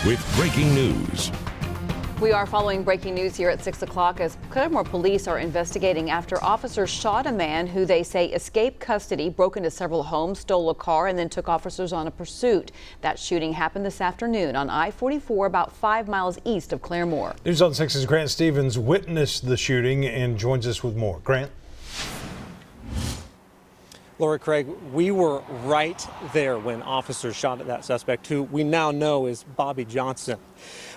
with breaking news. We are following breaking news here at 6 o'clock as Claremore Police are investigating after officers shot a man who they say escaped custody, broke into several homes, stole a car, and then took officers on a pursuit. That shooting happened this afternoon on I-44 about 5 miles east of Claremore. News on 6's Grant Stevens witnessed the shooting and joins us with more. Grant? Laura Craig, we were right there when officers shot at that suspect, who we now know is Bobby Johnson.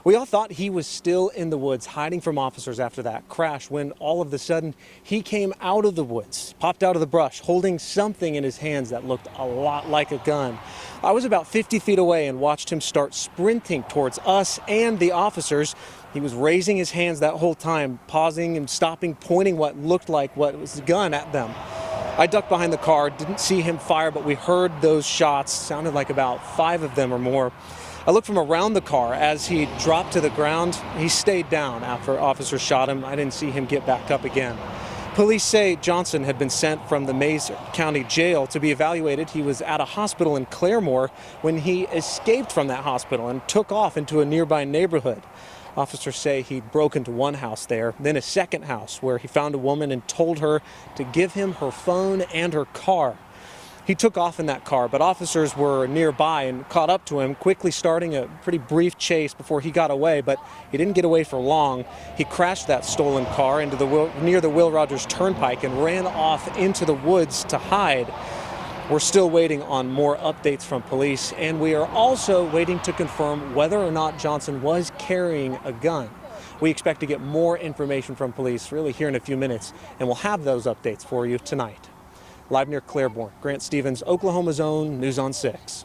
We all thought he was still in the woods hiding from officers after that crash when all of a sudden he came out of the woods, popped out of the brush, holding something in his hands that looked a lot like a gun. I was about 50 feet away and watched him start sprinting towards us and the officers. He was raising his hands that whole time, pausing and stopping, pointing what looked like what was a gun at them. I ducked behind the car, didn't see him fire, but we heard those shots. Sounded like about 5 of them or more. I looked from around the car as he dropped to the ground. He stayed down after officers shot him. I didn't see him get back up again. Police say Johnson had been sent from the Mays County Jail to be evaluated. He was at a hospital in Claremore when he escaped from that hospital and took off into a nearby neighborhood. Officers say he'd broke into one house there, then a second house where he found a woman and told her to give him her phone and her car. He took off in that car, but officers were nearby and caught up to him, quickly starting a pretty brief chase before he got away, but he didn't get away for long. He crashed that stolen car into near the Will Rogers Turnpike and ran off into the woods to hide. We're still waiting on more updates from police, and we are also waiting to confirm whether or not Johnson was carrying a gun. We expect to get more information from police really here in a few minutes, and we'll have those updates for you tonight. Live near Claremore, Grant Stevens, Oklahoma's own News on 6.